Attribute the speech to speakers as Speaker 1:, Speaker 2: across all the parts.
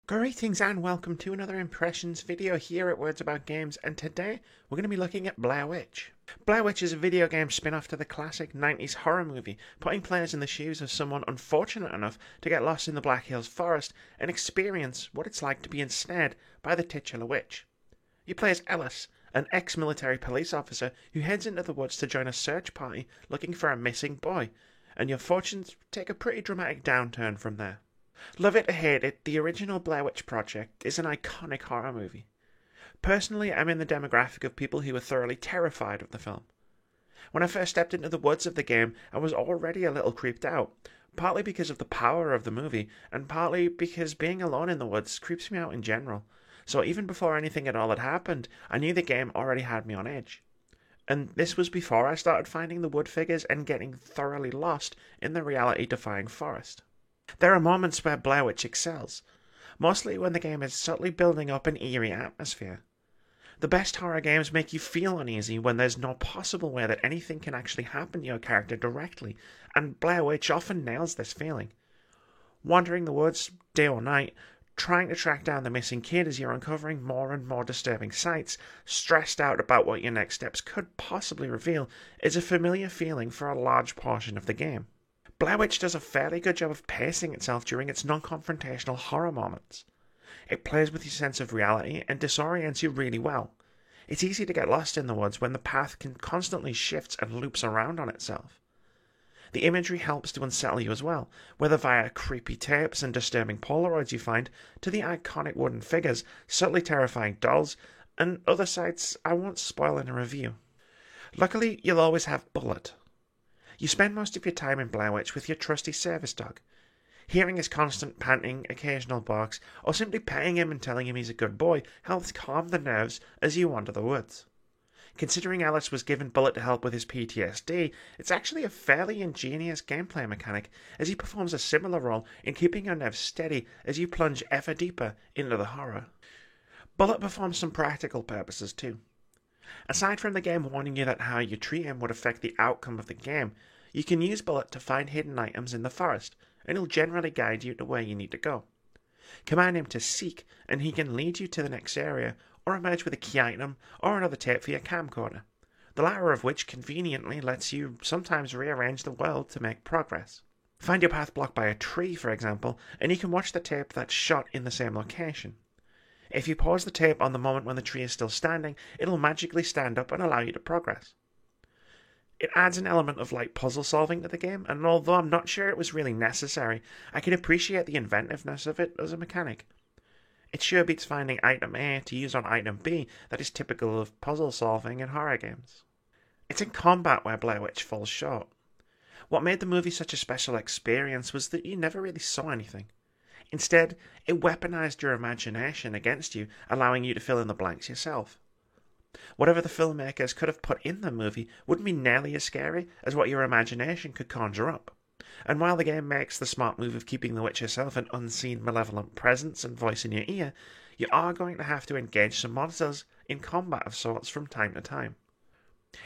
Speaker 1: Greetings and welcome to another impressions video here at Words About Games, and today we're going to be looking at Blair Witch. Blair Witch is a video game spin-off to the classic 90s horror movie, putting players in the shoes of someone unfortunate enough to get lost in the Black Hills forest and experience what it's like to be ensnared by the titular witch. You play as Ellis, an ex-military police officer who heads into the woods to join a search party looking for a missing boy, and your fortunes take a pretty dramatic downturn from there. Love it or hate it, the original Blair Witch Project is an iconic horror movie. Personally, I'm in the demographic of people who were thoroughly terrified of the film. When I first stepped into the woods of the game, I was already a little creeped out, partly because of the power of the movie, and partly because being alone in the woods creeps me out in general. So even before anything at all had happened, I knew the game already had me on edge. And this was before I started finding the wood figures and getting thoroughly lost in the reality-defying forest. There are moments where Blair Witch excels, mostly when the game is subtly building up an eerie atmosphere. The best horror games make you feel uneasy when there's no possible way that anything can actually happen to your character directly, and Blair Witch often nails this feeling. Wandering the woods, day or night, trying to track down the missing kid as you're uncovering more and more disturbing sights, stressed out about what your next steps could possibly reveal, is a familiar feeling for a large portion of the game. Blair Witch does a fairly good job of pacing itself during its non-confrontational horror moments. It plays with your sense of reality and disorients you really well. It's easy to get lost in the woods when the path constantly shifts and loops around on itself. The imagery helps to unsettle you as well, whether via creepy tapes and disturbing Polaroids you find, to the iconic wooden figures, subtly terrifying dolls, and other sights I won't spoil in a review. Luckily, you'll always have Bullet. You spend most of your time in Blair Witch with your trusty service dog. Hearing his constant panting, occasional barks, or simply petting him and telling him he's a good boy helps calm the nerves as you wander the woods. Considering Ellis was given Bullet to help with his PTSD, it's actually a fairly ingenious gameplay mechanic, as he performs a similar role in keeping your nerves steady as you plunge ever deeper into the horror. Bullet performs some practical purposes too. Aside from the game warning you that how you treat him would affect the outcome of the game, you can use Bullet to find hidden items in the forest, and he'll generally guide you to where you need to go. Command him to seek, and he can lead you to the next area, or emerge with a key item, or another tape for your camcorder, the latter of which conveniently lets you sometimes rearrange the world to make progress. Find your path blocked by a tree, for example, and you can watch the tape that's shot in the same location. If you pause the tape on the moment when the tree is still standing, it'll magically stand up and allow you to progress. It adds an element of light puzzle solving to the game, and although I'm not sure it was really necessary, I can appreciate the inventiveness of it as a mechanic. It sure beats finding item A to use on item B that is typical of puzzle solving in horror games. It's in combat where Blair Witch falls short. What made the movie such a special experience was that you never really saw anything. Instead, it weaponized your imagination against you, allowing you to fill in the blanks yourself. Whatever the filmmakers could have put in the movie wouldn't be nearly as scary as what your imagination could conjure up. And while the game makes the smart move of keeping the witch herself an unseen malevolent presence and voice in your ear, you are going to have to engage some monsters in combat of sorts from time to time.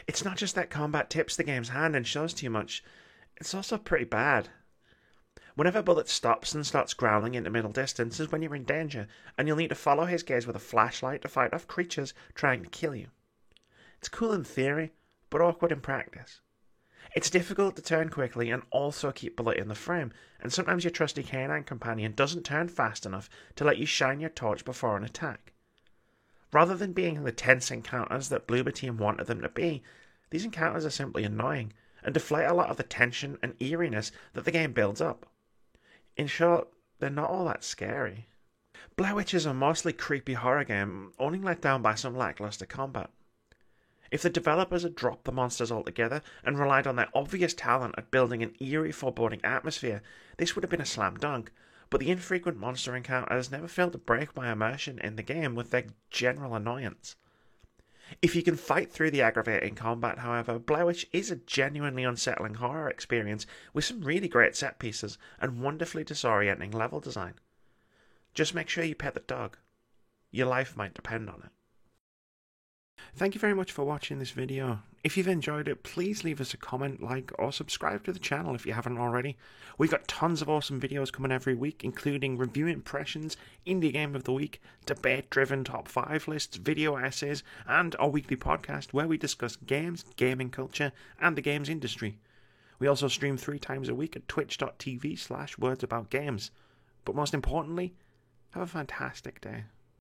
Speaker 1: It's not just that combat tips the game's hand and shows too much, it's also pretty bad. Whenever Bullet stops and starts growling into middle distance is when you're in danger, and you'll need to follow his gaze with a flashlight to fight off creatures trying to kill you. It's cool in theory, but awkward in practice. It's difficult to turn quickly and also keep Bullet in the frame, and sometimes your trusty canine companion doesn't turn fast enough to let you shine your torch before an attack. Rather than being the tense encounters that Bloober Team wanted them to be, these encounters are simply annoying, and deflate a lot of the tension and eeriness that the game builds up. In short, they're not all that scary. Blair Witch is a mostly creepy horror game, only let down by some lackluster combat. If the developers had dropped the monsters altogether and relied on their obvious talent at building an eerie, foreboding atmosphere, this would have been a slam dunk, but the infrequent monster encounters never failed to break my immersion in the game with their general annoyance. If you can fight through the aggravating combat, however, Blair Witch is a genuinely unsettling horror experience with some really great set pieces and wonderfully disorienting level design. Just make sure you pet the dog. Your life might depend on it. Thank you very much for watching this video. If you've enjoyed it, please leave us a comment, like, or subscribe to the channel if you haven't already. We've got tons of awesome videos coming every week, including review impressions, indie game of the week, debate-driven top 5 lists, video essays, and our weekly podcast where we discuss games, gaming culture, and the games industry. We also stream 3 times a week at twitch.tv/wordsaboutgames. But most importantly, have a fantastic day.